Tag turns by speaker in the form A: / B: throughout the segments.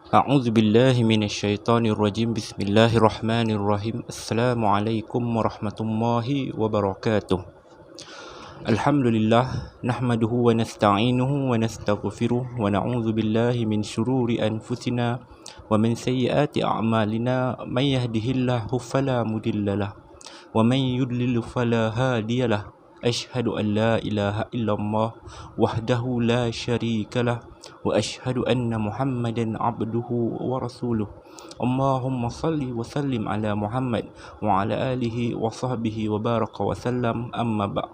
A: أعوذ بالله من الشيطان الرجيم بسم الله الرحمن الرحيم السلام عليكم ورحمة الله وبركاته الحمد لله نحمده ونستعينه ونستغفره ونعوذ بالله من شرور أنفسنا ومن سيئات أعمالنا من يهده الله فلا مضل له ومن يضلل فلا هادي له أشهد أن لا إله إلا الله وحده لا شريك له وأشهد أن محمدا عبده ورسوله اللهم صل وسلم على محمد وعلى آله وصحبه وبارك وسلم أما بعد.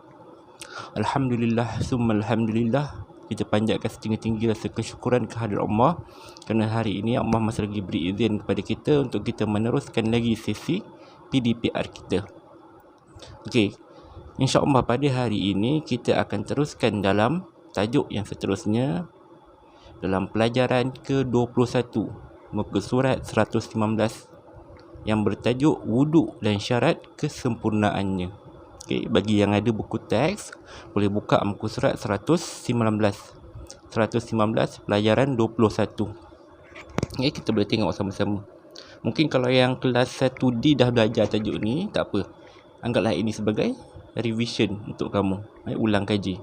A: Alhamdulillah summa alhamdulillah, kita panjatkan setinggi-tinggi rasa kesyukuran kehadirat Allah kerana hari ini Allah masih lagi beri izin kepada kita untuk kita meneruskan lagi sesi PDPR kita. Okey, insya-Allah pada hari ini kita akan teruskan dalam tajuk yang seterusnya dalam pelajaran ke-21 muka surat 119 yang bertajuk wuduk dan syarat kesempurnaannya. Okey, bagi yang ada buku teks boleh buka muka surat 119 pelajaran 21. Okey, kita boleh tengok sama-sama. Mungkin kalau yang kelas 1D dah belajar tajuk ni, tak apa. Anggaplah ini sebagai revision untuk kamu. Ulang kaji.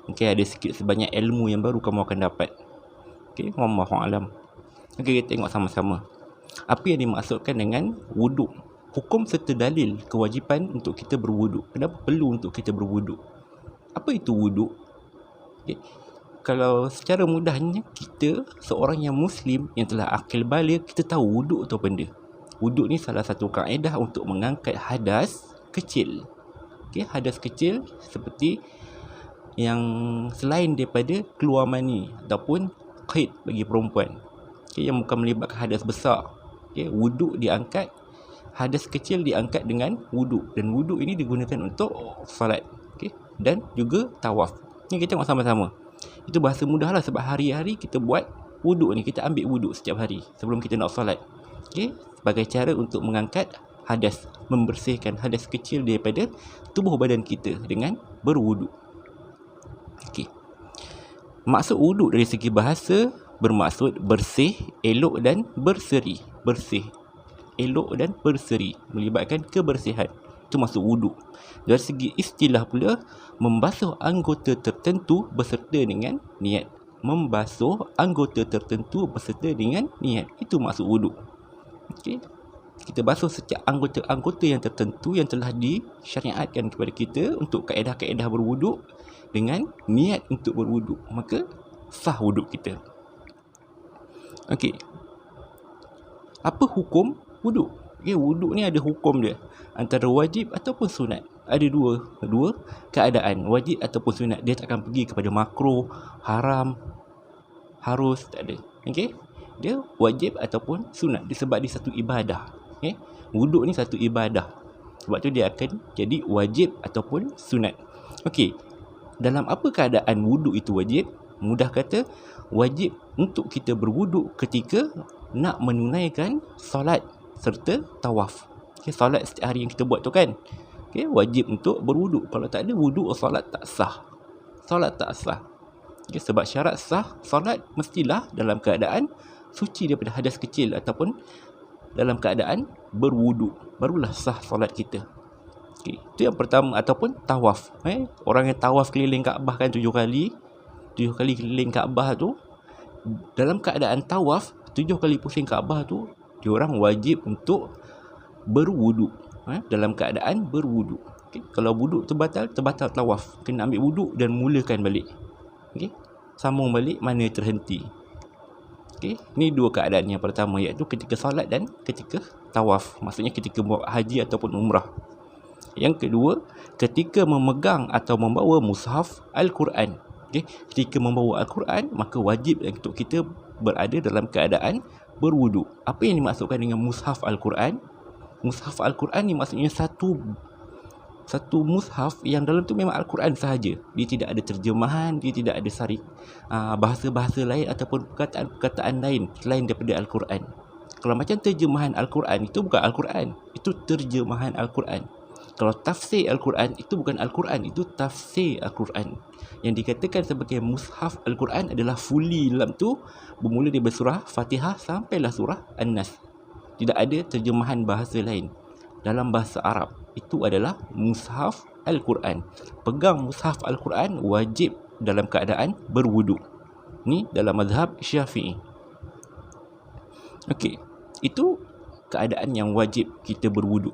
A: Mungkin ada sikit sebanyak ilmu yang baru kamu akan dapat. Okey, wallahu alam. Okey, kita tengok sama-sama. Apa yang dimaksudkan dengan wuduk? Hukum serta dalil kewajipan untuk kita berwuduk. Kenapa perlu untuk kita berwuduk? Apa itu wuduk? Okay. Kalau secara mudahnya, kita seorang yang Muslim yang telah akil baligh, kita tahu wuduk tu apa benda. Wuduk ni salah satu kaedah untuk mengangkat hadas kecil. Okay, hadas kecil seperti yang selain daripada keluar mani ataupun haid bagi perempuan. Okay, yang bukan melibatkan hadas besar. Okay, wuduk diangkat, hadas kecil diangkat dengan wuduk, dan wuduk ini digunakan untuk salat, okay? Dan juga tawaf. Ni kita tengok sama-sama. Itu bahasa mudah lah, sebab hari-hari kita buat wuduk ni, kita ambil wuduk setiap hari sebelum kita nak salat, okay? Sebagai cara untuk mengangkat hadas, membersihkan hadas kecil daripada tubuh badan kita dengan berwuduk. Okay. Maksud wuduk dari segi bahasa bermaksud bersih, elok dan berseri. Bersih, elok dan berseri, melibatkan kebersihan. Itu maksud wuduk. Dari segi istilah pula, membasuh anggota tertentu beserta dengan niat. Membasuh anggota tertentu beserta dengan niat. Itu maksud wuduk. Okey. Kita basuh setiap anggota-anggota yang tertentu yang telah disyariatkan kepada kita untuk kaedah-kaedah berwuduk dengan niat untuk berwuduk, maka sah wuduk kita. Okey. Apa hukum wuduk? Okay, wuduk ni ada hukum dia, antara wajib ataupun sunat. Ada dua keadaan, wajib ataupun sunat. Dia takkan pergi kepada makruh, haram, harus, tak ada. Okey, dia wajib ataupun sunat, disebab dia satu ibadah. Okey, wuduk ni satu ibadah, sebab tu dia akan jadi wajib ataupun sunat. Okey, dalam apa keadaan wuduk itu wajib? Mudah kata, wajib untuk kita berwuduk ketika nak menunaikan solat serta tawaf. Okay, solat setiap hari yang kita buat tu kan, okay, wajib untuk berwuduk. Kalau tak ada wuduk, solat tak sah. Solat tak sah. Okay, sebab syarat sah solat mestilah dalam keadaan suci daripada hadas kecil ataupun dalam keadaan berwuduk, barulah sah solat kita. Okay, itu yang pertama. Ataupun tawaf. Orang yang tawaf keliling Kaabah kan 7 kali keliling Kaabah tu, dalam keadaan tawaf 7 kali pusing Kaabah tu, diorang wajib untuk berwuduk, dalam keadaan berwuduk. Okay? Kalau wuduk terbatal tawaf, kena ambil wuduk dan mulakan balik. Okay? Sambung balik mana terhenti. Okay? Ni dua keadaan. Yang pertama iaitu ketika solat dan ketika tawaf, maksudnya ketika buat haji ataupun umrah. Yang kedua, ketika memegang atau membawa mushaf Al-Quran. Okay? Ketika membawa Al-Quran, maka wajib untuk kita berada dalam keadaan berwuduk. Apa yang dimaksudkan dengan mushaf Al-Quran? Mushaf Al-Quran ni maksudnya satu mushaf yang dalam tu memang Al-Quran sahaja. Dia tidak ada terjemahan, dia tidak ada bahasa-bahasa lain ataupun perkataan-perkataan lain selain daripada Al-Quran. Kalau macam terjemahan Al-Quran, itu bukan Al-Quran, itu terjemahan Al-Quran. Kalau tafsir Al-Quran, itu bukan Al-Quran, itu tafsir Al-Quran. Yang dikatakan sebagai mushaf Al-Quran adalah fully dalam tu bermula dari surah Fatihah sampailah surah An-Nas. Tidak ada terjemahan bahasa lain. Dalam bahasa Arab, itu adalah mushaf Al-Quran. Pegang mushaf Al-Quran wajib dalam keadaan berwuduk. Ni dalam mazhab Syafi'i. Okey, itu keadaan yang wajib kita berwuduk.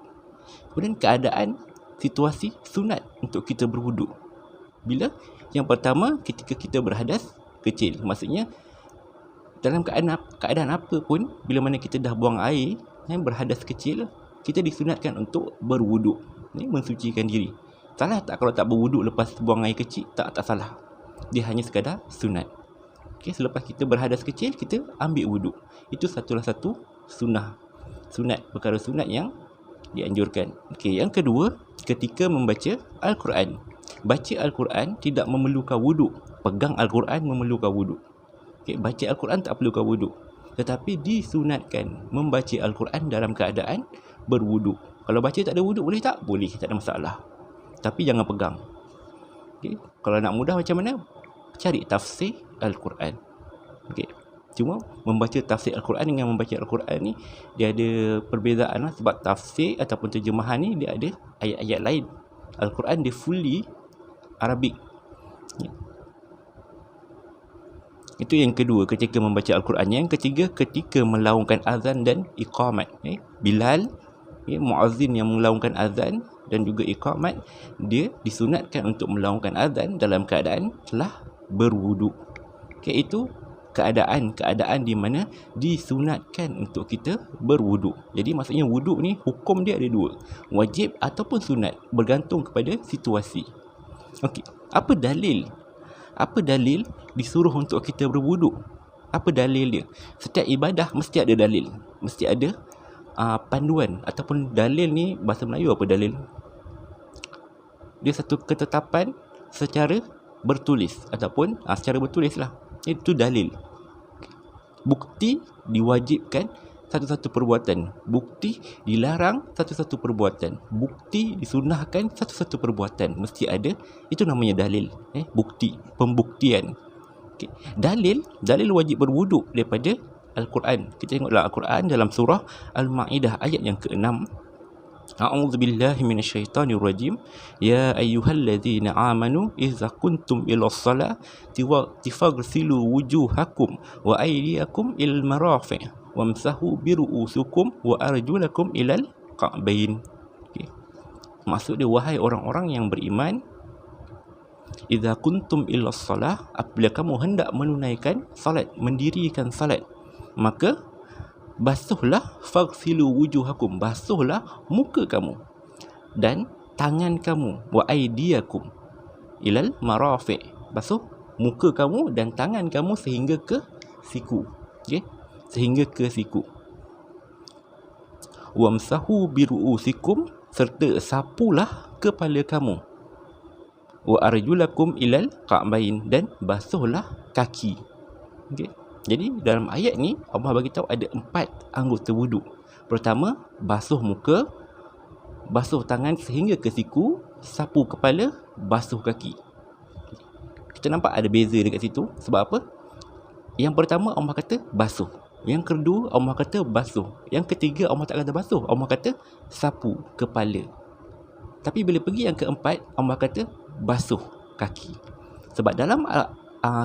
A: Kemudian keadaan situasi sunat untuk kita berwuduk. Bila? Yang pertama, ketika kita berhadas kecil. Maksudnya dalam keadaan apa pun, bila mana kita dah buang air yang berhadas kecil, kita disunatkan untuk berwuduk. Ini mensucikan diri. Salah tak kalau tak berwuduk lepas buang air kecil? Tak salah. Dia hanya sekadar sunat. Okay, selepas kita berhadas kecil, kita ambil wuduk. Itu salah satu sunat, perkara sunat yang dianjurkan. Okey, yang kedua, ketika membaca Al-Quran. Baca Al-Quran tidak memerlukan wuduk. Pegang Al-Quran memerlukan wuduk. Okey, baca Al-Quran tak perlukan wuduk. Tetapi disunatkan membaca Al-Quran dalam keadaan berwuduk. Kalau baca tak ada wuduk boleh tak? Boleh, tak ada masalah. Tapi jangan pegang. Okey, kalau nak mudah macam mana? Cari tafsir Al-Quran. Okey. Cuma membaca tafsir Al-Quran dengan membaca Al-Quran ni dia ada perbezaan lah, sebab tafsir ataupun terjemahan ni dia ada ayat-ayat lain. Al-Quran dia fully Arabic. Itu yang kedua ketika membaca Al-Quran. Yang ketiga ketika melaungkan azan dan iqamat. Bilal, muazzin yang melaungkan azan dan juga iqamat, dia disunatkan untuk melaungkan azan dalam keadaan telah berwuduk. Okay, itu keadaan di mana disunatkan untuk kita berwuduk. Jadi maksudnya wuduk ni hukum dia ada dua, wajib ataupun sunat, bergantung kepada situasi. Okey, apa dalil disuruh untuk kita berwuduk? Apa dalil dia? Setiap ibadah mesti ada dalil, mesti ada panduan ataupun dalil. Ni bahasa Melayu apa dalil? Dia satu ketetapan secara bertulis ataupun secara bertulis lah. Itu dalil. Bukti diwajibkan satu-satu perbuatan. Bukti dilarang satu-satu perbuatan. Bukti disunahkan satu-satu perbuatan. Mesti ada. Itu namanya dalil. Bukti, pembuktian. Okay. Dalil wajib berwuduk daripada Al-Quran. Kita tengoklah Al-Quran dalam surah Al-Ma'idah ayat yang ke-6. A'udzubillahi minasyaitonirrajim. Ya ayyuhalladzina amanu idza kuntum ilas salati faghsilu wujuhakum wa aydiyakum ilal marafiq wamsahu biru'usikum wa arjulakum ilal ka'bain. Okay. Maksud dia, wahai orang-orang yang beriman, idza kuntum ilas salah, apabila kamu hendak menunaikan salat, mendirikan salat, maka basuhlah, faghsilu wujuhakum, basuhlah muka kamu dan tangan kamu, wa aydiyakum ilal marafiq, basuh muka kamu dan tangan kamu sehingga ke siku. Okey, sehingga ke siku. Wamsahu biru'usikum, serta sapulah kepala kamu. Wa arjulakum ilal ka'bain, dan basuhlah kaki. Okey. Jadi dalam ayat ni Allah bagi tahu ada 4 anggota wuduk. Pertama, basuh muka, basuh tangan sehingga ke siku, sapu kepala, basuh kaki. Kita nampak ada beza dekat situ. Sebab apa? Yang pertama Allah kata basuh. Yang kedua Allah kata basuh. Yang ketiga Allah tak kata basuh, Allah kata sapu kepala. Tapi bila pergi yang keempat, Allah kata basuh kaki. Sebab dalam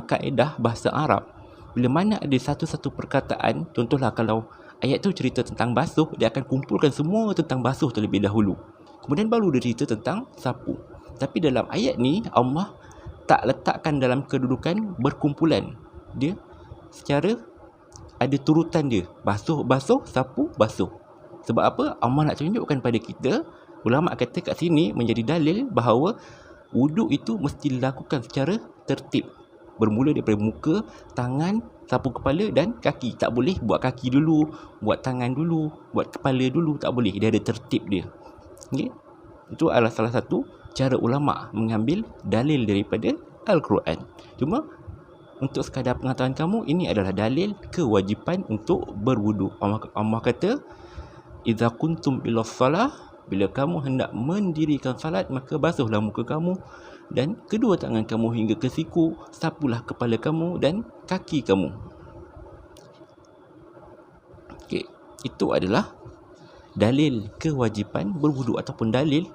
A: kaedah bahasa Arab, bila mana ada satu-satu perkataan, contohlah kalau ayat tu cerita tentang basuh, dia akan kumpulkan semua tentang basuh terlebih dahulu. Kemudian baru dia cerita tentang sapu. Tapi dalam ayat ni Allah tak letakkan dalam kedudukan berkumpulan. Dia secara ada turutan dia. Basuh, sapu, basuh. Sebab apa? Allah nak tunjukkan pada kita, ulama kata kat sini menjadi dalil bahawa wuduk itu mesti dilakukan secara tertib. Bermula daripada muka, tangan, sapu kepala dan kaki. Tak boleh buat kaki dulu, buat tangan dulu, buat kepala dulu. Tak boleh. Dia ada tertib dia. Okay? Itu adalah salah satu cara ulama' mengambil dalil daripada Al-Quran. Cuma untuk sekadar pengetahuan kamu, ini adalah dalil kewajipan untuk berwuduk. Allah kata, idza kuntum ilas salah Bila kamu hendak mendirikan salat, maka basuhlah muka kamu dan kedua tangan kamu hingga ke siku, sapulah kepala kamu dan kaki kamu. Okey, itu adalah dalil kewajipan berwuduk ataupun dalil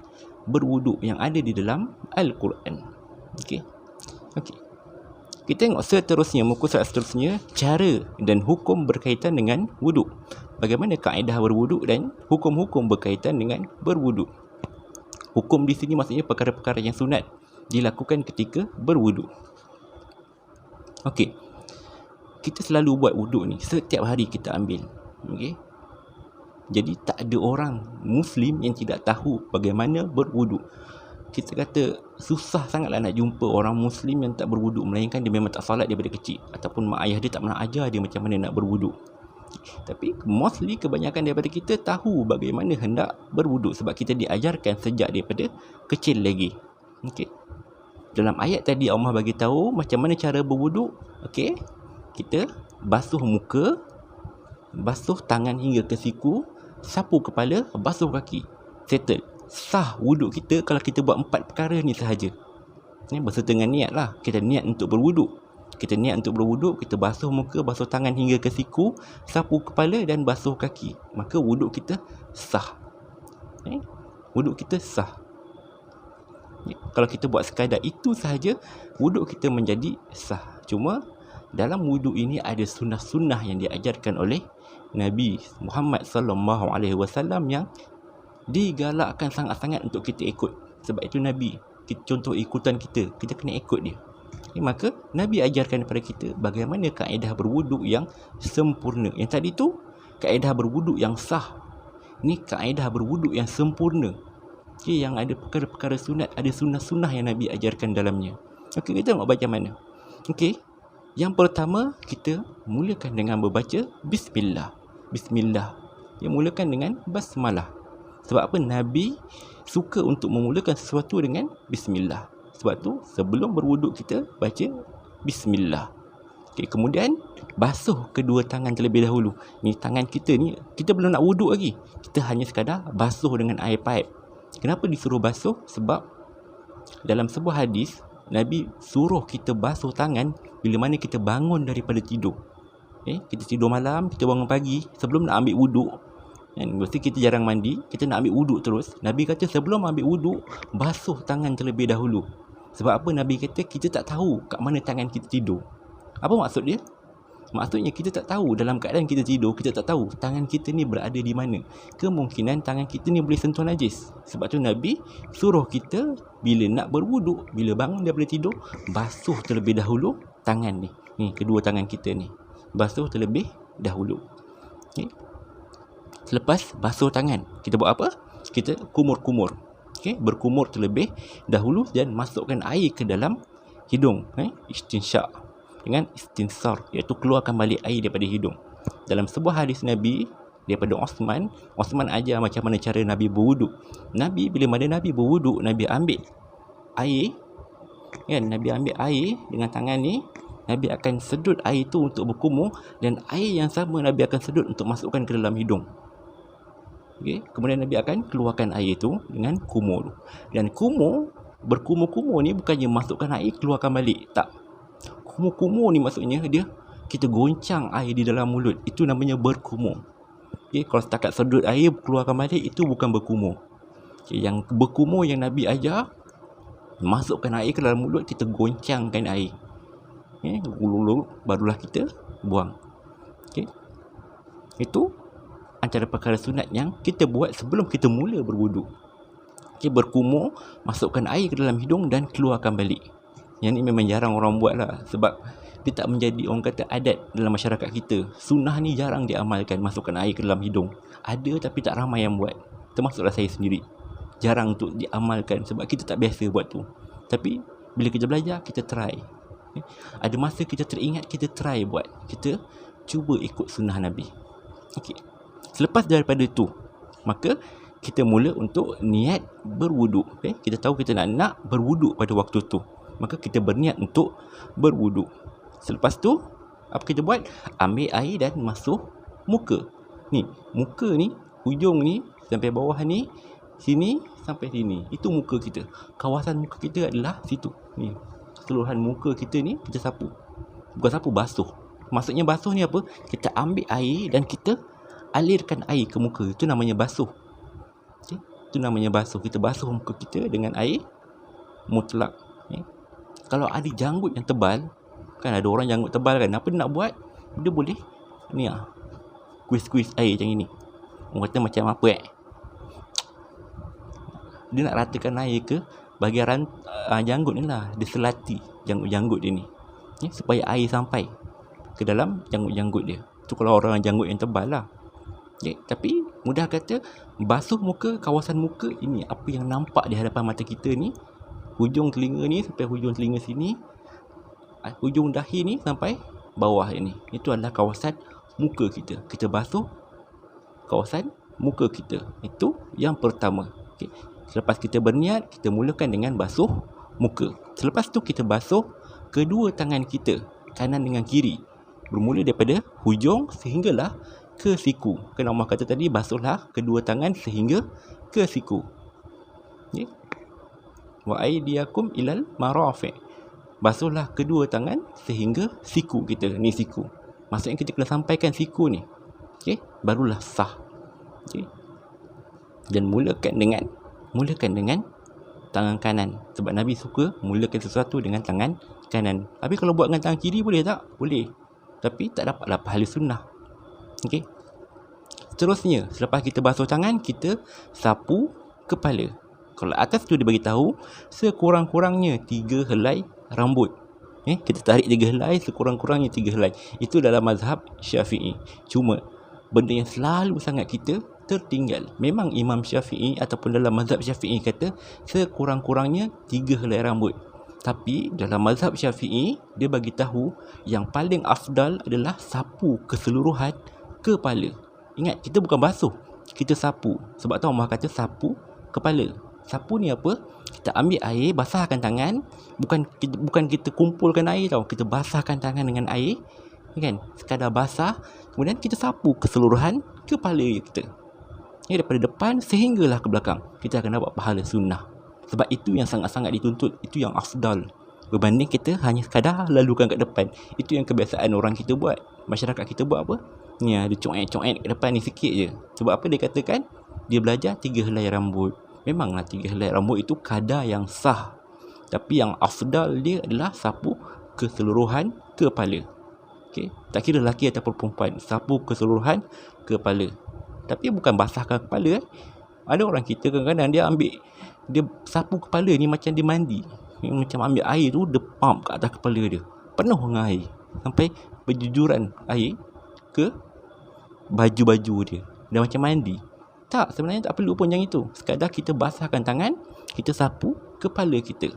A: berwuduk yang ada di dalam Al-Quran. Okey. Kita tengok seterusnya, muka surat seterusnya, cara dan hukum berkaitan dengan wuduk. Bagaimana kaedah berwuduk dan hukum-hukum berkaitan dengan berwuduk. Hukum di sini maksudnya perkara-perkara yang sunat dilakukan ketika berwuduk. Okey. Kita selalu buat wuduk ni, setiap hari kita ambil. Okey. Jadi tak ada orang Muslim yang tidak tahu bagaimana berwuduk. Kita kata susah sangatlah nak jumpa orang Muslim yang tak berwuduk, melainkan dia memang tak salat daripada kecil, ataupun mak ayah dia tak pernah ajar dia macam mana nak berwuduk. Tapi mostly kebanyakan daripada kita tahu bagaimana hendak berwuduk sebab kita diajarkan sejak daripada kecil lagi. Okey. Dalam ayat tadi Allah bagi tahu macam mana cara berwuduk. Okey. Kita basuh muka, basuh tangan hingga ke siku, sapu kepala, basuh kaki. Settle. Sah wuduk kita kalau kita buat 4 perkara ni sahaja. Ni berserta dengan niat lah. Kita niat untuk berwuduk. Kita niat untuk berwuduk, kita basuh muka, basuh tangan hingga ke siku, sapu kepala dan basuh kaki. Maka wuduk kita sah. Wuduk kita sah. Kalau kita buat sekadar itu sahaja, wuduk kita menjadi sah. Cuma dalam wuduk ini ada sunnah-sunnah yang diajarkan oleh Nabi Muhammad sallallahu alaihi wasallam yang digalakkan sangat-sangat untuk kita ikut. Sebab itu Nabi, contoh ikutan kita kena ikut dia. Maka Nabi ajarkan kepada kita bagaimana kaedah berwuduk yang sempurna. Yang tadi tu kaedah berwuduk yang sah. Ni kaedah berwuduk yang sempurna. Yang ada perkara-perkara sunat, ada sunnah-sunnah yang Nabi ajarkan dalamnya. Okey, kita tengok macam mana. Okey. Yang pertama, kita mulakan dengan membaca Bismillah. Bismillah. Yang mulakan dengan basmalah. Sebab apa? Nabi suka untuk memulakan sesuatu dengan Bismillah. Sebab tu sebelum berwuduk kita baca Bismillah. Okay, kemudian basuh kedua tangan terlebih dahulu. Ni tangan kita ni, kita belum nak wuduk lagi. Kita hanya sekadar basuh dengan air paip. Kenapa disuruh basuh? Sebab dalam sebuah hadis Nabi suruh kita basuh tangan bila mana kita bangun daripada tidur. Kita tidur malam, kita bangun pagi, sebelum nak ambil wuduk, mesti kita jarang mandi, kita nak ambil wuduk terus. Nabi kata sebelum ambil wuduk, basuh tangan terlebih dahulu. Sebab apa? Nabi kata kita tak tahu kat mana tangan kita tidur. Apa maksud dia? Maksudnya kita tak tahu dalam keadaan kita tidur, kita tak tahu tangan kita ni berada di mana. Kemungkinan tangan kita ni boleh sentuh najis. Sebab tu Nabi suruh kita bila nak berwuduk, bila bangun daripada tidur, basuh terlebih dahulu tangan ni. Ni kedua tangan kita ni. Basuh terlebih dahulu. Okay. Selepas basuh tangan, kita buat apa? Kita kumur-kumur. Okay? Berkumur terlebih dahulu dan masukkan air ke dalam hidung. Istinsyak dengan istinsar, iaitu keluarkan balik air daripada hidung. Dalam sebuah hadis Nabi daripada Osman ajar macam mana cara Nabi berwuduk. Nabi, bila mana Nabi berwuduk, Nabi ambil air, Nabi ambil air dengan tangan ni, Nabi akan sedut air tu untuk berkumur, dan air yang sama Nabi akan sedut untuk masukkan ke dalam hidung. Okay. Kemudian Nabi akan keluarkan air itu dengan kumur. Dan berkumur-kumur ni bukannya masukkan air keluarkan balik. Tak. Kumur-kumur ni maksudnya kita goncang air di dalam mulut. Itu namanya berkumur. Okay. Kalau setakat sedut air keluarkan balik, itu bukan berkumur. Okay. Yang berkumur yang Nabi ajar, masukkan air ke dalam mulut, kita goncangkan air. Okay. Barulah kita buang. Okay. Itu antara perkara sunat yang kita buat sebelum kita mula berwuduk. Okay, berkumur, masukkan air ke dalam hidung dan keluarkan balik. Yang ni memang jarang orang buat lah. Sebab dia tak menjadi orang kata adat dalam masyarakat kita. Sunnah ni jarang diamalkan, masukkan air ke dalam hidung. Ada tapi tak ramai yang buat. Termasuklah saya sendiri. Jarang untuk diamalkan sebab kita tak biasa buat tu. Tapi bila kita belajar, kita try. Okay. Ada masa kita teringat, kita try buat. Kita cuba ikut sunnah Nabi. Okay. Selepas daripada itu, maka kita mula untuk niat berwuduk. Okay? Kita tahu kita nak berwuduk pada waktu tu, maka kita berniat untuk berwuduk. Selepas tu, apa kita buat? Ambil air dan masuk muka. Ni, muka ni, hujung ni sampai bawah ni, sini sampai sini. Itu muka kita. Kawasan muka kita adalah situ. Ni. Keseluruhan muka kita ni kita sapu. Bukan sapu, basuh. Maksudnya basuh ni apa? Kita ambil air dan kita alirkan air ke muka. Itu namanya basuh. Okay? Itu namanya basuh. Kita basuh muka kita dengan air mutlak. Okay? Kalau ada janggut yang tebal, kan ada orang janggut tebal kan, apa dia nak buat? Dia boleh ni squeeze air macam ini. Orang kata macam apa dia nak ratakan air ke bahagian janggut ni lah. Dia selati janggut-janggut dia ni, supaya air sampai ke dalam janggut-janggut dia. Tu kalau orang janggut yang tebal lah. Tapi mudah kata, basuh muka, kawasan muka ini, apa yang nampak di hadapan mata kita ni, hujung telinga ni sampai hujung telinga sini, hujung dahi ni sampai bawah ni, itu adalah kawasan muka kita. Kita basuh kawasan muka kita. Itu yang pertama. Okay. Selepas kita berniat, kita mulakan dengan basuh muka. Selepas tu kita basuh kedua tangan kita, kanan dengan kiri, bermula daripada hujung sehinggalah ke siku. Kan Allah kata tadi, basuhlah kedua tangan sehingga ke siku. Okay. Wa aydiyakum ilal marafiq. Basuhlah kedua tangan sehingga siku kita. Ni siku. Maksudnya kita kena sampaikan siku ni. Okay? Barulah sah. Okay? Dan mulakan dengan tangan kanan. Sebab Nabi suka mulakan sesuatu dengan tangan kanan. Tapi kalau buat dengan tangan kiri boleh tak? Boleh. Tapi tak dapatlah pahala sunnah. Okay? Seterusnya, selepas kita basuh tangan, kita sapu kepala. Kalau atas tu dia bagi tahu sekurang-kurangnya 3 helai rambut. Kita tarik 3 helai, sekurang-kurangnya 3 helai. Itu dalam mazhab Syafi'i. Cuma benda yang selalu sangat kita tertinggal. Memang Imam Syafi'i ataupun dalam mazhab Syafi'i kata sekurang-kurangnya 3 helai rambut. Tapi dalam mazhab Syafi'i, dia bagi tahu yang paling afdal adalah sapu keseluruhan kepala. Ingat, kita bukan basuh, kita sapu. Sebab tu Allah kata sapu kepala. Sapu ni apa? Kita ambil air, basahkan tangan. Bukan kita kumpulkan air tau. Kita basahkan tangan dengan air, kan? Sekadar basah. Kemudian kita sapu keseluruhan kepala kita. Daripada depan sehinggalah ke belakang. Kita akan dapat pahala sunnah. Sebab itu yang sangat-sangat dituntut. Itu yang afdal. Berbanding kita hanya sekadar lalukan kat depan. Itu yang kebiasaan orang kita buat. Masyarakat kita buat apa? Ni ada coet-coet kat depan ni sikit je. Sebab apa dia katakan? Dia belajar 3 helai rambut. Memanglah 3 helai rambut itu kadar yang sah. Tapi yang afdal dia adalah sapu keseluruhan kepala. Okay? Tak kira lelaki ataupun perempuan, sapu keseluruhan kepala. Tapi bukan basahkan kepala. Ada orang kita kadang-kadang dia sapu kepala ni macam dia mandi. Macam ambil air tu, dia pump kat atas kepala dia, penuh dengan air sampai berjujuran air ke baju-baju dia. Dia macam mandi. Tak, sebenarnya tak perlu pun yang itu. Sekadar kita basahkan tangan, kita sapu kepala kita.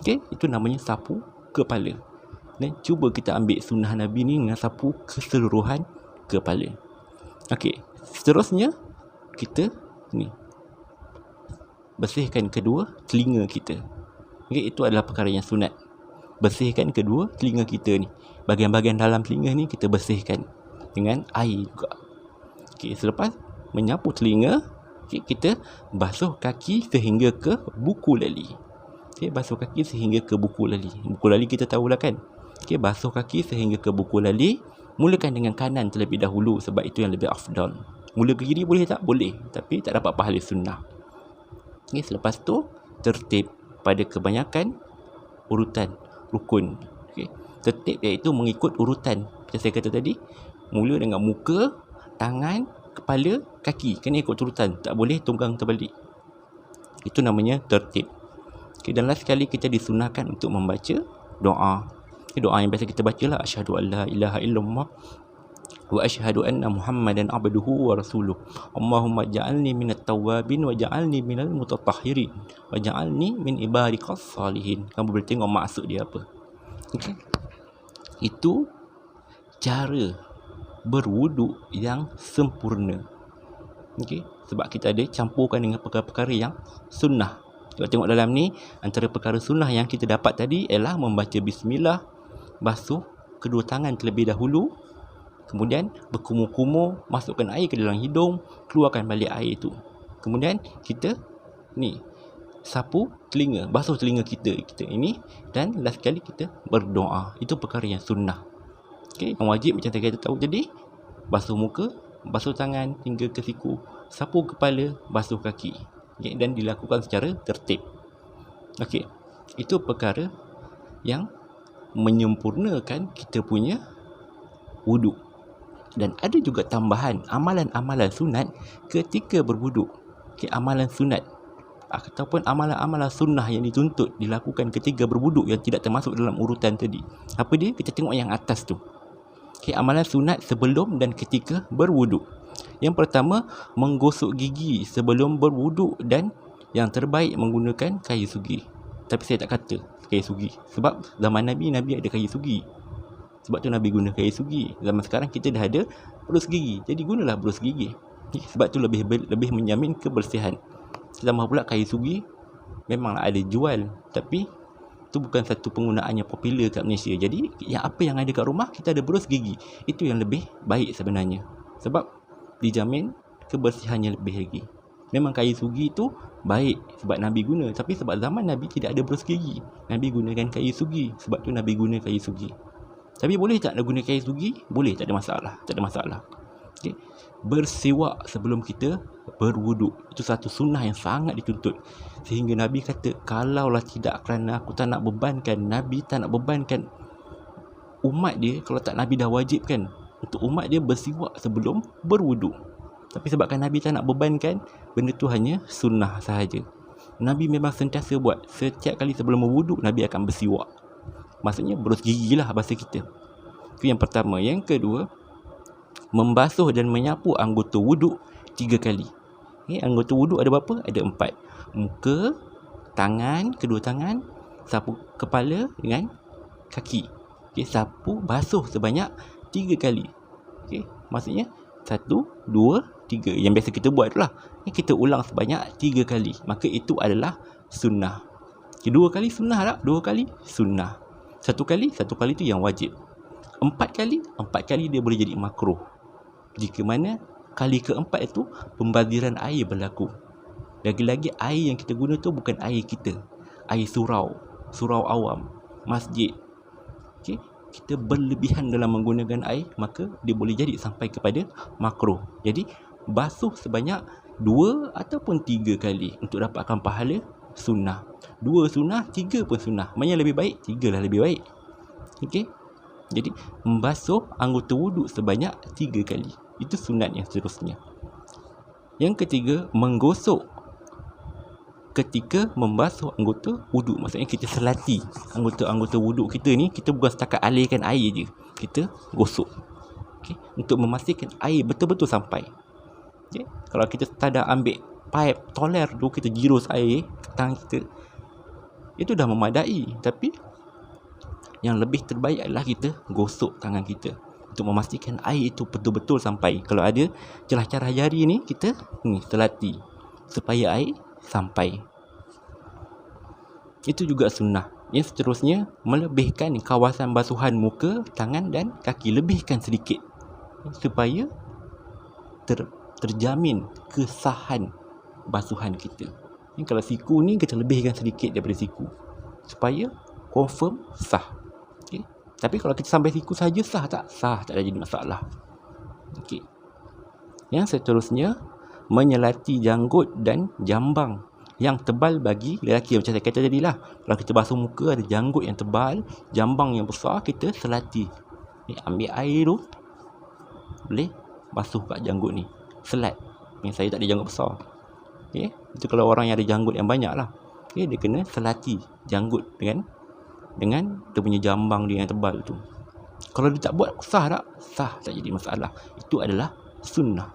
A: Okay? Itu namanya sapu kepala. Dan cuba kita ambil sunnah Nabi ni dengan sapu keseluruhan kepala. Okay. Seterusnya, kita ni bersihkan kedua telinga kita. Okay? Itu adalah perkara yang sunat. Bersihkan kedua telinga kita ni. Bahagian-bahagian dalam telinga ni kita bersihkan dengan air juga. Okay. Selepas menyapu telinga, okay, kita basuh kaki sehingga ke buku lali. Okay, basuh kaki sehingga ke buku lali. Buku lali kita tahulah kan. Okay, basuh kaki sehingga ke buku lali. Mulakan dengan kanan terlebih dahulu sebab itu yang lebih afdal. Mula ke kiri boleh tak? Boleh. Tapi tak dapat pahala sunnah. Okay, selepas tu tertib pada kebanyakan urutan rukun. Okay. Tertib iaitu mengikut urutan. Macam saya kata tadi, mula dengan muka, tangan, kepala, kaki. Kena ikut urutan. Tak boleh tunggang terbalik. Itu namanya tertib. Okay, dan last sekali kita disunahkan untuk membaca doa. Okay, doa yang biasa kita baca lah. Asyhadu an la ilaha illallah wa asyhadu anna Muhammadan abduhu wa rasuluh. Allahumma ja'alni minat tawabin wa ja'alni minal mutatahhirin wa ja'alni min ibadikas salihin. Kamu boleh tengok maksud dia apa. Okay. Itu cara berwuduk yang sempurna. Okay. Sebab kita ada campurkan dengan perkara-perkara yang sunnah. Kita tengok dalam ni, antara perkara sunnah yang kita dapat tadi ialah membaca bismillah, basuh kedua tangan terlebih dahulu, kemudian berkumur-kumur, masukkan air ke dalam hidung, keluarkan balik air itu. Kemudian kita ni sapu telinga, basuh telinga kita ini, dan last kali kita berdoa. Itu perkara yang sunnah. Okey, yang wajib macam kita tahu tadi, basuh muka, basuh tangan hingga ke siku, sapu kepala, basuh kaki. Okay, dan dilakukan secara tertib. Okey, itu perkara yang menyempurnakan kita punya wuduk. Dan ada juga tambahan amalan-amalan sunat ketika berwuduk. Okay, amalan sunat ataupun amalan-amalan sunnah yang dituntut dilakukan ketika berwuduk yang tidak termasuk dalam urutan tadi. Apa dia? Kita tengok yang atas tu. Okay, amalan sunat sebelum dan ketika berwuduk. Yang pertama, menggosok gigi sebelum berwuduk, dan yang terbaik menggunakan kayu sugi. Tapi saya tak kata kayu sugi, sebab zaman Nabi ada kayu sugi. Sebab tu Nabi guna kayu sugi. Zaman sekarang kita dah ada berus gigi, jadi gunalah berus gigi. Sebab tu lebih menjamin kebersihan. Tambah pula kayu sugi memanglah ada jual, tapi tu bukan satu penggunaan yang popular kat Malaysia. Jadi apa yang ada kat rumah, kita ada berus gigi. Itu yang lebih baik sebenarnya, sebab dijamin kebersihannya lebih lagi. Memang kayu sugi tu baik sebab Nabi guna, tapi sebab zaman Nabi tidak ada berus gigi, Nabi gunakan kayu sugi. Sebab tu Nabi guna kayu sugi. Tapi boleh tak nak guna kayu sugi? Boleh, tak ada masalah. Okay. Bersiwak sebelum kita berwuduk, itu satu sunnah yang sangat dituntut. Sehingga Nabi kata, kalaulah tidak kerana aku tak nak bebankan, Nabi tak nak bebankan umat dia, kalau tak Nabi dah wajibkan untuk umat dia bersiwak sebelum berwuduk. Tapi sebabkan Nabi tak nak bebankan, benda tu hanya sunnah sahaja. Nabi memang sentiasa buat. Setiap kali sebelum berwuduk, Nabi akan bersiwak. Maksudnya berus gigi lah bahasa kita. Itu yang pertama. Yang kedua, membasuh dan menyapu anggota wuduk 3 kali. Okay, anggota wuduk ada berapa? Ada 4. Muka, tangan, kedua tangan, sapu kepala dengan kaki. Okay, sapu, basuh sebanyak 3 kali. Okay, maksudnya 1, 2, 3. Yang biasa kita buat tu lah. Kita ulang sebanyak 3 kali. Maka itu adalah sunnah. Okay, 2 kali sunnah tak? 2 kali sunnah. 1 kali tu yang wajib. 4 kali dia boleh jadi makruh. Jika mana kali keempat itu pembaziran air berlaku. Lagi-lagi air yang kita guna tu bukan air kita, air surau awam, masjid. Okay? Kita berlebihan dalam menggunakan air, maka dia boleh jadi sampai kepada makruh. Jadi basuh sebanyak 2 ataupun 3 kali untuk dapatkan pahala sunnah. 2 sunnah, 3 pun sunnah. Mana yang lebih baik? 3 lah lebih baik. Okey. Jadi membasuh anggota wuduk sebanyak 3 kali. Itu sunat yang seterusnya. Yang ketiga, menggosok ketika membasuh anggota wuduk. Maksudnya kita selati anggota wuduk kita ni. Kita bukan setakat alirkan air je, kita gosok. Okay? Untuk memastikan air betul-betul sampai. Okay? Kalau kita tak ada ambil pipe toler tu, kita jirus air tangan kita, itu dah memadai. Tapi yang lebih terbaik adalah kita gosok tangan kita untuk memastikan air itu betul-betul sampai. Kalau ada celah-celah jari ni, kita selati supaya air sampai. Itu juga sunnah. Yang seterusnya, melebihkan kawasan basuhan muka, tangan dan kaki. Lebihkan sedikit supaya terjamin kesahan basuhan kita. Kalau siku ni, kita lebihkan sedikit daripada siku supaya confirm sah. Okay. Tapi kalau kita sampai siku saja, sah tak? Sah, tak ada jadi masalah. Okay. Yang seterusnya, menyelati janggut dan jambang yang tebal bagi lelaki. Macam saya kata tadi lah, kalau kita basuh muka, ada janggut yang tebal, jambang yang besar, kita selati. Ambil air tu, boleh basuh kat janggut ni, selat. Yang saya tak ada janggut besar. Okay. Itu kalau orang yang ada janggut yang banyak lah. Okay. Dia kena selati janggut dengan dia punya jambang dia yang tebal tu. Kalau dia tak buat, sah tak? Sah, tak jadi masalah. Itu adalah sunnah.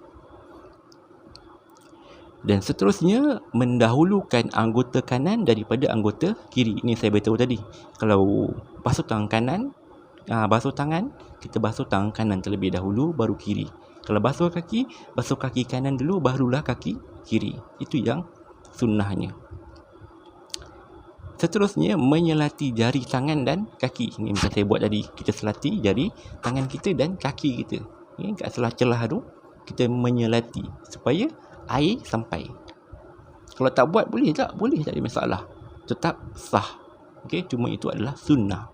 A: Dan seterusnya, mendahulukan anggota kanan daripada anggota kiri. Ini saya beritahu tadi. Kalau basuh tangan kanan, kita basuh tangan kanan terlebih dahulu, baru kiri. Kalau basuh kaki kanan dulu, barulah kaki kiri. Itu yang sunnahnya. Seterusnya, menyelati jari tangan dan kaki. Ini macam saya buat tadi. Kita selati jari tangan kita dan kaki kita. Kat celah-celah tu, kita menyelati supaya air sampai. Kalau tak buat boleh tak? Boleh, tak ada masalah. Tetap sah. Okey, cuma itu adalah sunnah.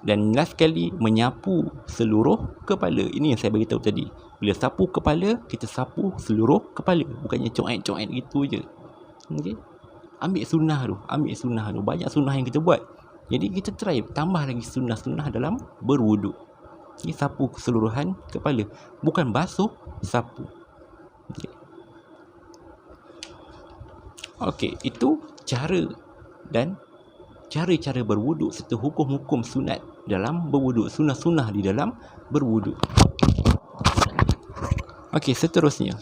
A: Dan last sekali, menyapu seluruh kepala. Ini yang saya beritahu tadi. Bila sapu kepala, kita sapu seluruh kepala. Bukannya coet-coet gitu je. Okey. Ambil sunnah tu. Banyak sunnah yang kita buat. Jadi kita try tambah lagi sunnah-sunnah dalam berwuduk. Ini sapu keseluruhan kepala. Bukan basuh, sapu. Okey, itu cara dan cara-cara berwuduk serta hukum-hukum sunat dalam berwuduk, sunnah-sunnah di dalam berwuduk. Okey, seterusnya,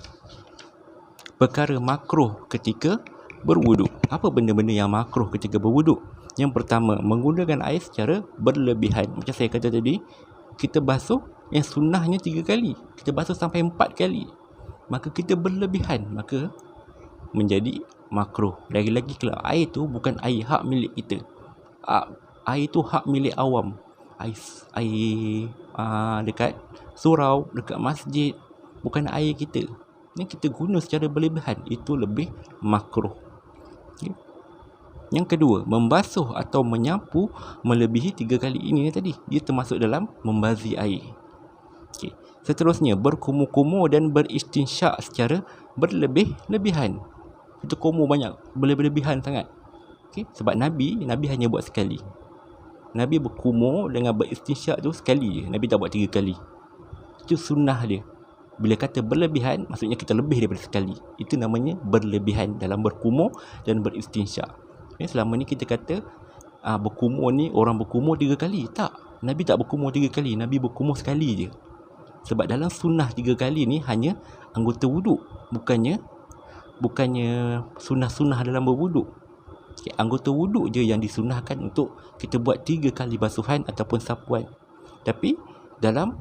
A: perkara makruh ketika berwuduk. Apa benda-benda yang makruh ketika berwuduk? Yang pertama, menggunakan air secara berlebihan. Macam saya kata tadi, kita basuh yang sunnahnya 3 kali, kita basuh sampai 4 kali, maka kita berlebihan, maka menjadi makruh. Lagi-lagi kalau air tu bukan air hak milik kita, air tu hak milik awam, air dekat surau, dekat masjid, bukan air kita. Ini kita guna secara berlebihan, itu lebih makruh. Okay. Yang kedua, membasuh atau menyapu melebihi 3 kali ini tadi, dia termasuk dalam membazir air. Okay. Seterusnya, berkumur-kumur dan beristinsyak secara berlebihan. Itu kumur banyak, berlebihan sangat. Okay. Sebab Nabi hanya buat sekali. Nabi berkumur dengan beristinsyak tu sekali je. Nabi tak buat 3 kali. Itu sunnah dia. Bila kata berlebihan, maksudnya kita lebih daripada sekali. Itu namanya berlebihan dalam berkumur dan beristinsyak. Selama ni kita kata berkumur ni, orang berkumur 3 kali. Tak, Nabi tak berkumur 3 kali. Nabi berkumur sekali je. Sebab dalam sunnah 3 kali ni hanya anggota wuduk, bukannya sunnah-sunnah dalam berwuduk. Okay, anggota wuduk je yang disunnahkan untuk kita buat 3 kali basuhan ataupun sapuan. Tapi dalam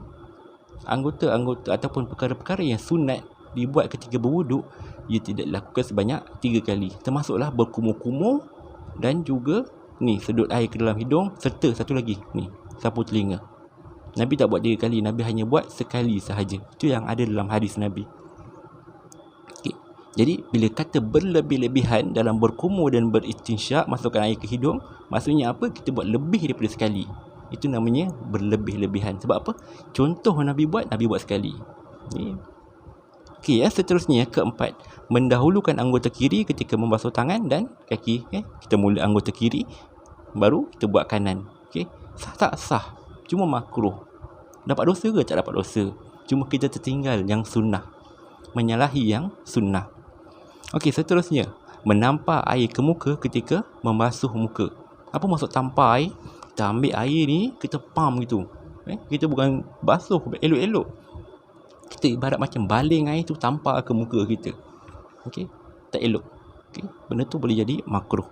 A: anggota-anggota ataupun perkara-perkara yang sunat dibuat ketika berwuduk, ia tidak dilakukan sebanyak 3 kali. Termasuklah berkumur-kumur dan juga ni sedut air ke dalam hidung, serta satu lagi ni, sapu telinga. Nabi tak buat 3 kali, Nabi hanya buat sekali sahaja. Itu yang ada dalam hadis Nabi. Jadi, bila kata berlebih-lebihan dalam berkumur dan beristinsyak, masukkan air ke hidung, maksudnya apa? Kita buat lebih daripada sekali. Itu namanya berlebih-lebihan. Sebab apa? Contoh Nabi buat sekali. Okey, seterusnya, keempat, mendahulukan anggota kiri ketika membasuh tangan dan kaki. Kita mula anggota kiri, baru kita buat kanan. Okey, sah tak sah? Cuma makruh. Dapat dosa ke? Tak dapat dosa. Cuma kita tertinggal yang sunnah, menyalahi yang sunnah. Okey, seterusnya, menampar air ke muka ketika membasuh muka. Apa maksud tampar air? Kita ambil air ni, kita pam gitu. Kita bukan basuh elok-elok. Kita ibarat macam baling air tu, tampar ke muka kita. Okey, tak elok. Okey, benda tu boleh jadi makruh.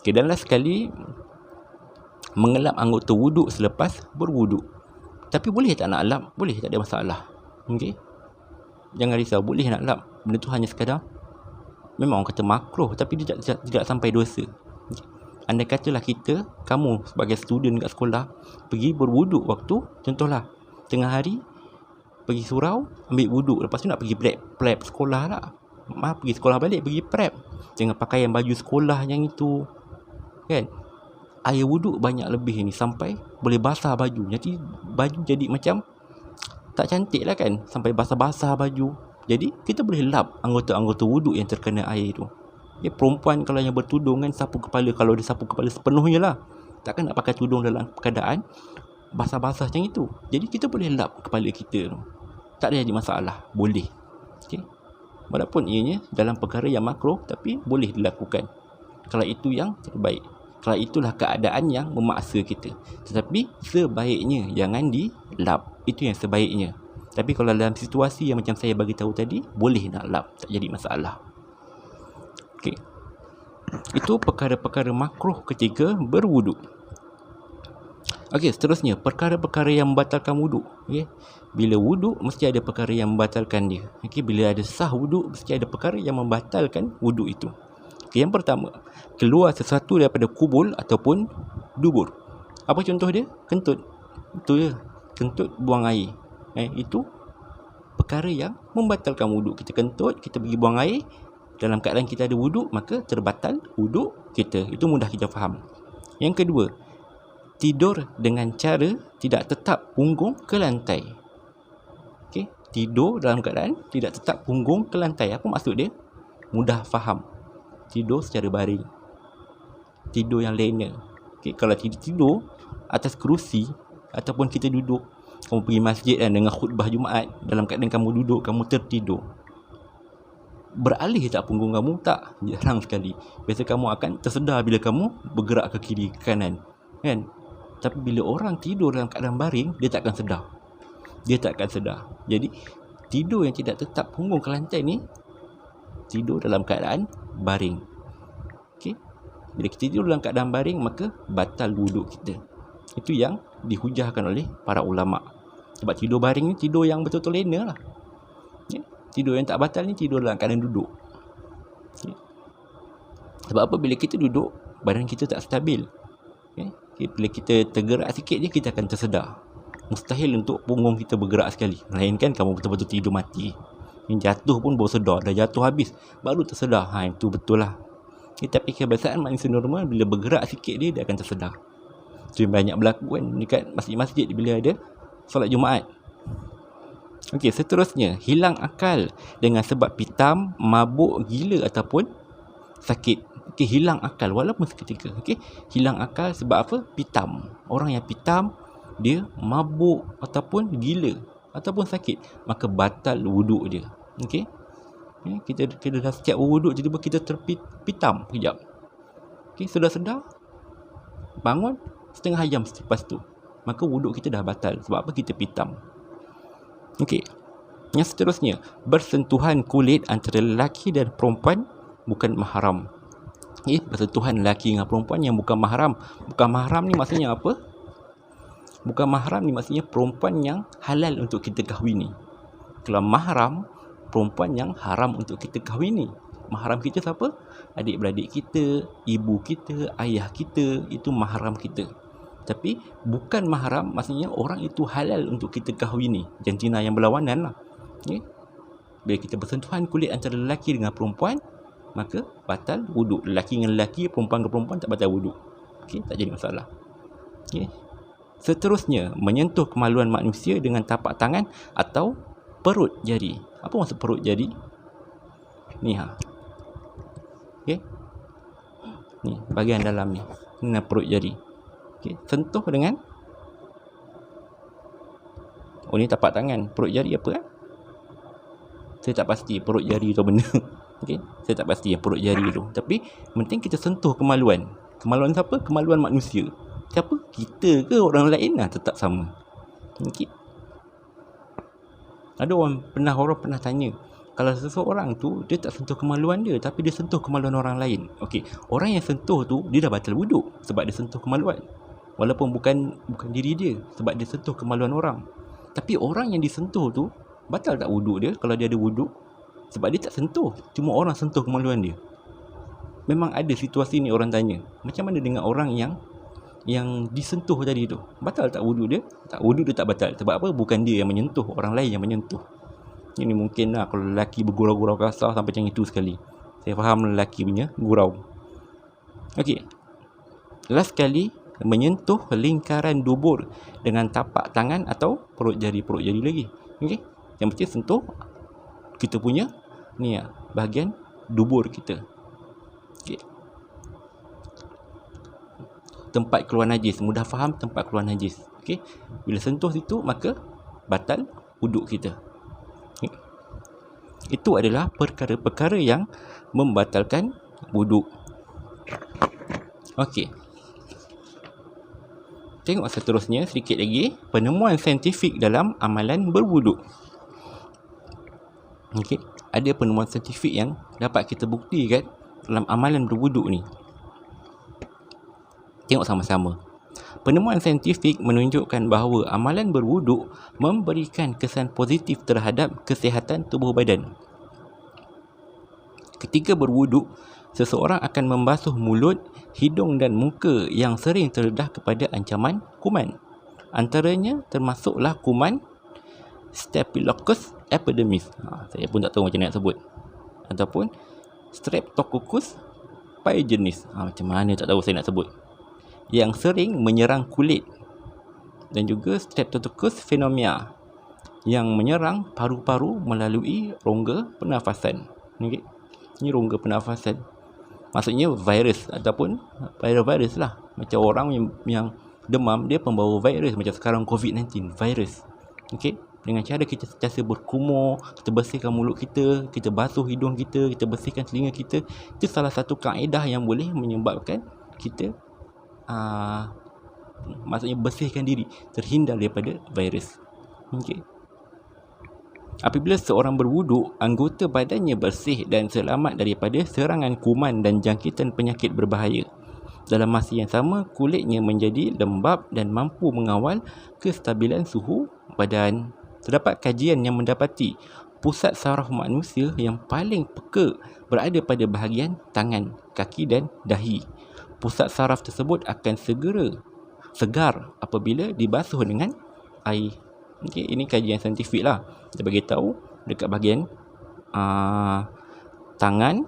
A: Okey, dan last sekali, mengelap anggota wuduk selepas berwuduk. Tapi boleh tak nak lap? Boleh, tak ada masalah. Okey, jangan risau, boleh nak lap. Benda tu hanya sekadar, memang orang kata makruh, tapi dia tidak sampai dosa. Andai katalah kamu sebagai student kat sekolah, pergi berwuduk waktu, contohlah tengah hari, pergi surau, ambil wuduk, lepas tu nak pergi prep sekolah lah. Pergi sekolah balik, pergi prep dengan pakaian baju sekolah yang itu, kan? Air wuduk banyak lebih ni, sampai boleh basah baju. Jadi baju jadi macam tak cantik lah kan, sampai basah-basah baju. Jadi kita boleh lap anggota-anggota wuduk yang terkena air tu. Perempuan kalau yang bertudung kan, sapu kepala, kalau dia sapu kepala sepenuhnya lah. Takkan nak pakai tudung dalam keadaan basah-basah macam itu. Jadi kita boleh lap kepala kita tu, tak ada jadi masalah, boleh. Okay. Walaupun ianya dalam perkara yang makruh, tapi boleh dilakukan kalau itu yang terbaik, kalau itulah keadaan yang memaksa kita. Tetapi sebaiknya jangan dilap, itu yang sebaiknya. Tapi kalau dalam situasi yang macam saya bagi tahu tadi, boleh nak lap, tak jadi masalah. Okey. Itu perkara-perkara makruh ketika berwuduk. Okey, seterusnya, perkara-perkara yang membatalkan wuduk. Okey. Bila wuduk, mesti ada perkara yang membatalkan dia. Okey, bila ada sah wuduk, mesti ada perkara yang membatalkan wuduk itu. Okey, yang pertama, keluar sesuatu daripada kubul ataupun dubur. Apa contoh dia? Kentut. Itu je. Kentut, buang air. Itu perkara yang membatalkan wuduk. Kita kentut, kita pergi buang air, dalam keadaan kita ada wuduk, maka terbatal wuduk kita. Itu mudah kita faham. Yang kedua, tidur dengan cara tidak tetap punggung ke lantai. Okey, tidur dalam keadaan tidak tetap punggung ke lantai. Apa maksud dia? Mudah faham. Tidur secara baring. Tidur yang lena. Okey, kalau tidur atas kerusi ataupun kita duduk, kamu pergi masjid kan dengan khutbah Jumaat, dalam keadaan kamu duduk, kamu tertidur. Beralih tak punggung kamu? Tak, jarang sekali. Biasa kamu akan tersedar bila kamu bergerak ke kiri, ke kanan, kan? Tapi bila orang tidur dalam keadaan baring, dia tak akan sedar. Dia tak akan sedar. Jadi, tidur yang tidak tetap punggung ke lantai ni, tidur dalam keadaan baring. Okey? Bila kita tidur dalam keadaan baring, maka batal wuduk kita. Itu yang dihujahkan oleh para ulama'. Sebab tidur baring ni tidur yang betul-betul lena lah. Okay? Tidur yang tak batal ni tidur dalam keadaan duduk. Okay? Sebab apa? Bila kita duduk, badan kita tak stabil. Okay? Okay? Bila kita tergerak sikit je, kita akan tersedar. Mustahil untuk punggung kita bergerak sekali. Melainkan kamu betul-betul tidur mati. Yang jatuh pun baru sedar. Dah jatuh habis, baru tersedar. Itu betul lah. Okay? Tapi kebiasaan manusia normal, bila bergerak sikit dia akan tersedar. Itu yang banyak berlaku kan dekat masjid-masjid bila ada solat Jumaat. Okey, seterusnya, hilang akal dengan sebab pitam, mabuk, gila ataupun sakit. Okey, hilang akal walaupun seketika. Okey, hilang akal sebab apa? Pitam. Orang yang pitam, dia mabuk ataupun gila ataupun sakit, maka batal wuduk dia. Okey. Kita dah setiap wuduk tiba-tiba kita terpitam kejap. Okey, sedar-sedar bangun setengah jam selepas tu, maka wuduk kita dah batal. Sebab apa? Kita pitam. Okey. Yang seterusnya, bersentuhan kulit antara lelaki dan perempuan bukan mahram. Bersentuhan lelaki dengan perempuan yang bukan mahram. Bukan mahram ni maksudnya apa? Bukan mahram ni maksudnya perempuan yang halal untuk kita kahwini. Kalau mahram, perempuan yang haram untuk kita kahwini. Mahram kita siapa? Adik-beradik kita, ibu kita, ayah kita, itu mahram kita. Tapi bukan mahram maksudnya orang itu halal untuk kita kahwini, jantina yang berlawanan lah. Okay? Bila kita bersentuhan kulit antara lelaki dengan perempuan, maka batal wuduk. Lelaki dengan lelaki, perempuan ke perempuan, tak batal wuduk. Okay? Tak jadi masalah. Okay? Seterusnya, menyentuh kemaluan manusia dengan tapak tangan atau perut jari. Apa maksud perut jari? Ni okay? Ni bahagian dalam ni. Ini perut jari. Okay? Sentuh dengan, oh ni tapak tangan. Perut jari apa kan? Saya tak pasti perut jari tu benda. Okay? Saya tak pasti yang perut jari tu. Tapi penting kita sentuh kemaluan. Kemaluan siapa? Kemaluan manusia. Siapa? Kita ke orang lain lah, tetap sama. Okay? Ada orang pernah tanya, kalau seseorang tu dia tak sentuh kemaluan dia, tapi dia sentuh kemaluan orang lain. Okey, orang yang sentuh tu dia dah batal wuduk sebab dia sentuh kemaluan. Walaupun bukan diri dia, sebab dia sentuh kemaluan orang. Tapi orang yang disentuh tu batal tak wuduk dia kalau dia ada wuduk? Sebab dia tak sentuh, cuma orang sentuh kemaluan dia. Memang ada situasi ni orang tanya, macam mana dengan orang yang disentuh tadi tu? Batal tak wuduk dia? Tak, wuduk dia tak batal. Sebab apa? Bukan dia yang menyentuh, orang lain yang menyentuh. Ini mungkin lah kalau lelaki bergurau-gurau kasar sampai macam itu sekali. Saya faham lelaki punya gurau. Okey. Last kali, menyentuh lingkaran dubur dengan tapak tangan atau perut jari lagi. Okey. Yang penting sentuh kita punya ni ya, bahagian dubur kita. Okey. Tempat keluar najis, mudah faham tempat keluar najis. Okey. Bila sentuh situ maka batal wuduk kita. Okay. Itu adalah perkara-perkara yang membatalkan wuduk. Okey. Tengok seterusnya sedikit lagi, penemuan saintifik dalam amalan berwuduk. Okey, ada penemuan saintifik yang dapat kita buktikan dalam amalan berwuduk ni. Tengok sama-sama. Penemuan saintifik menunjukkan bahawa amalan berwuduk memberikan kesan positif terhadap kesihatan tubuh badan. Ketika berwuduk, seseorang akan membasuh mulut, hidung dan muka yang sering terdedah kepada ancaman kuman. Antaranya termasuklah kuman Staphylococcus epidermis. Saya pun tak tahu macam nak sebut. Ataupun Streptococcus pyogenes, macam mana tak tahu saya nak sebut, yang sering menyerang kulit, dan juga Streptococcus pneumoniae yang menyerang paru-paru melalui rongga pernafasan. Okay? Ini rongga pernafasan, maksudnya virus ataupun virus lah. Macam orang yang demam, dia pembawa virus. Macam sekarang COVID-19, virus. Okay? Dengan cara kita sentiasa berkumur, kita bersihkan mulut kita, kita basuh hidung kita, kita bersihkan telinga kita, itu salah satu kaedah yang boleh menyebabkan kita maksudnya bersihkan diri, terhindar daripada virus. Okay. Apabila seorang berwuduk, anggota badannya bersih dan selamat daripada serangan kuman dan jangkitan penyakit berbahaya. Dalam masa yang sama, kulitnya menjadi lembap dan mampu mengawal kestabilan suhu badan. Terdapat kajian yang mendapati pusat saraf manusia yang paling peka berada pada bahagian tangan, kaki dan dahi. Pusat saraf tersebut akan segar apabila dibasuh dengan air. Okay, ini kajian saintifik lah. Dia bagi tahu dekat bahagian tangan,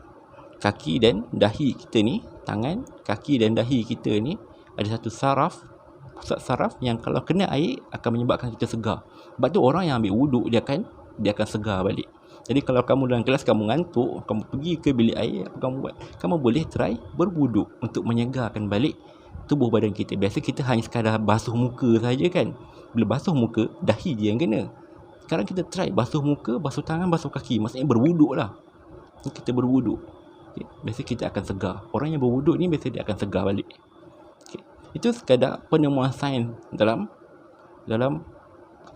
A: kaki dan dahi kita ni, tangan, kaki dan dahi kita ni ada satu saraf, pusat saraf yang kalau kena air akan menyebabkan kita segar. Sebab tu orang yang ambil wuduk dia akan segar balik. Jadi kalau kamu dalam kelas kamu ngantuk, kamu pergi ke bilik air, apa kamu buat? Kamu boleh try berwuduk untuk menyegarkan balik tubuh badan kita. Biasa kita hanya sekadar basuh muka saja kan. Bila basuh muka, dahi je yang kena. Sekarang kita try basuh muka, basuh tangan, basuh kaki. Maksudnya berwuduk lah. Kita berwuduk. Okay. Biasa kita akan segar. Orang yang berwuduk ni biasa dia akan segar balik. Okay. Itu sekadar penemuan sains dalam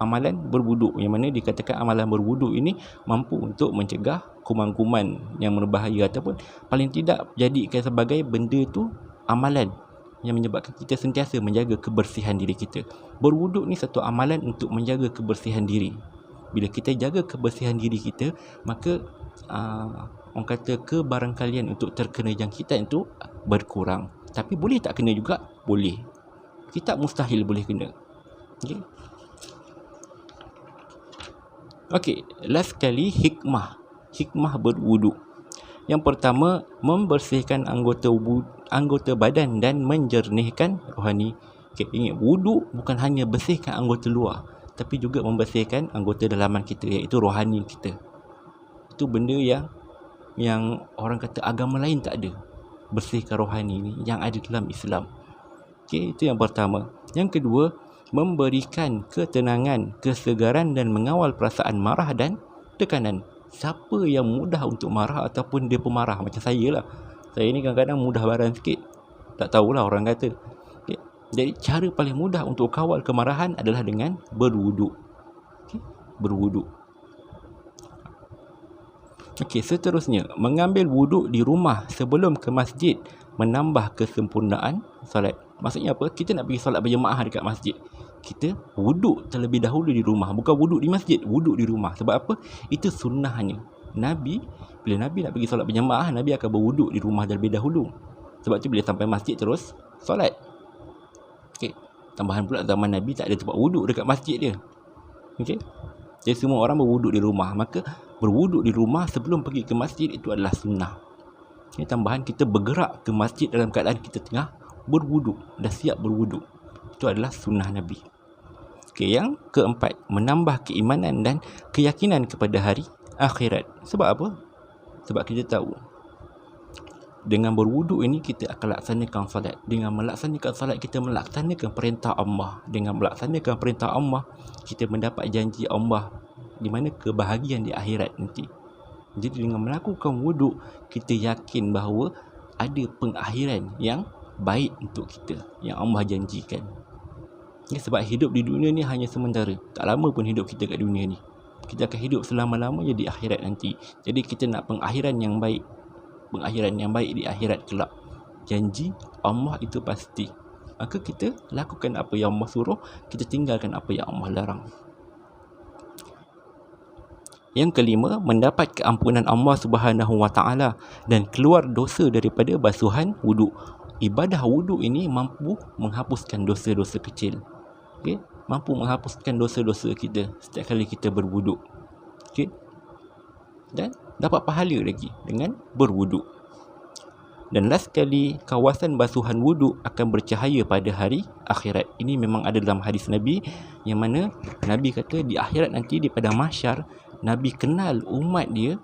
A: amalan berwuduk. Yang mana dikatakan amalan berwuduk ini mampu untuk mencegah kuman-kuman yang berbahaya, ataupun paling tidak jadikan sebagai benda tu amalan yang menyebabkan kita sentiasa menjaga kebersihan diri kita. Berwuduk ni satu amalan untuk menjaga kebersihan diri. Bila kita jaga kebersihan diri kita, maka orang kata kebarangkalian untuk terkena jangkitan itu berkurang. Tapi boleh tak kena juga? Boleh. Kita mustahil boleh kena. Okey, last kali hikmah berwuduk. Yang pertama, membersihkan anggota badan dan menjernihkan rohani. Okay, ingat, wuduk bukan hanya bersihkan anggota luar, tapi juga membersihkan anggota dalaman kita, iaitu rohani kita. Itu benda yang orang kata agama lain tak ada. Bersihkan rohani ni yang ada dalam Islam. Okay, itu yang pertama. Yang kedua, memberikan ketenangan, kesegaran dan mengawal perasaan marah dan tekanan. Siapa yang mudah untuk marah ataupun dia pemarah, macam saya lah. Saya ni kadang-kadang mudah baran sikit. Tak tahulah orang kata. Okay. Jadi cara paling mudah untuk kawal kemarahan adalah dengan berwuduk. Okay. Berwuduk. Okey, seterusnya, mengambil wuduk di rumah sebelum ke masjid menambah kesempurnaan solat. Maksudnya apa? Kita nak pergi solat berjemaah dekat masjid, kita wuduk terlebih dahulu di rumah. Bukan wuduk di masjid, wuduk di rumah. Sebab apa? Itu sunnahnya. Bila Nabi nak pergi solat berjemaah, Nabi akan berwuduk di rumah terlebih dahulu. Sebab tu bila sampai masjid terus solat. Okey. Tambahan pula, zaman Nabi tak ada tempat wuduk dekat masjid dia. Okey. Jadi semua orang berwuduk di rumah. Maka berwuduk di rumah sebelum pergi ke masjid itu adalah sunnah. Ini tambahan, kita bergerak ke masjid dalam keadaan kita tengah berwuduk, dah siap berwuduk. Itu adalah sunnah Nabi. Okay, yang keempat, menambah keimanan dan keyakinan kepada hari akhirat. Sebab apa? Sebab kita tahu dengan berwuduk ini kita akan laksanakan salat. Dengan melaksanakan salat, kita melaksanakan perintah Allah. Dengan melaksanakan perintah Allah, kita mendapat janji Allah, di mana kebahagiaan di akhirat nanti. Jadi dengan melakukan wuduk, kita yakin bahawa ada pengakhiran yang baik untuk kita, yang Allah janjikan. Ya, sebab hidup di dunia ni hanya sementara. Tak lama pun hidup kita kat dunia ni. Kita akan hidup selama-lamanya di akhirat nanti. Jadi kita nak pengakhiran yang baik. Pengakhiran yang baik di akhirat kelak. Janji Allah itu pasti. Maka kita lakukan apa yang Allah suruh, kita tinggalkan apa yang Allah larang. Yang kelima, mendapat keampunan Allah Subhanahu Wa Taala dan keluar dosa daripada basuhan wuduk. Ibadah wuduk ini mampu menghapuskan dosa-dosa kecil. Okay? Mampu menghapuskan dosa-dosa kita setiap kali kita berwuduk. Okay? Dan dapat pahala lagi dengan berwuduk. Dan last sekali, kawasan basuhan wuduk akan bercahaya pada hari akhirat. Ini memang ada dalam hadis Nabi, yang mana Nabi kata di akhirat nanti, di padang mahsyar, Nabi kenal umat dia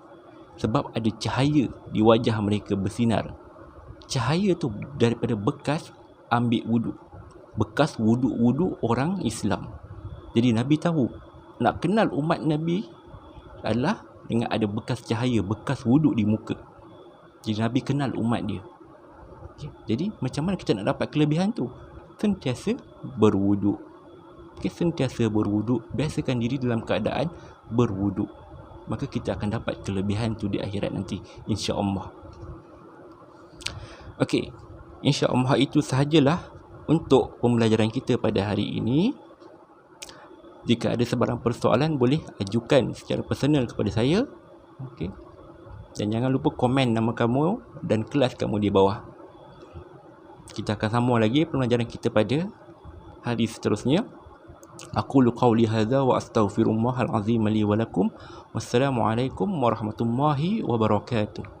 A: sebab ada cahaya di wajah mereka bersinar. Cahaya tu daripada bekas ambil wuduk, bekas wuduk-wuduk orang Islam. Jadi Nabi tahu nak kenal umat Nabi adalah dengan ada bekas cahaya, bekas wuduk di muka. Jadi Nabi kenal umat dia. Okay. Jadi macam mana kita nak dapat kelebihan tu? Sentiasa berwuduk. Okay, sentiasa berwuduk. Biasakan diri dalam keadaan berwuduk. Maka kita akan dapat kelebihan tu di akhirat nanti, insya-Allah. Okey, insya-Allah itu sahajalah untuk pembelajaran kita pada hari ini. Jika ada sebarang persoalan, boleh ajukan secara personal kepada saya. Okey. Dan jangan lupa komen nama kamu dan kelas kamu di bawah. Kita akan sambung lagi pembelajaran kita pada hari seterusnya. Aqulu qawli hadza wa astaghfirullahal azim li wa lakum. Wassalamualaikum warahmatullahi wabarakatuh.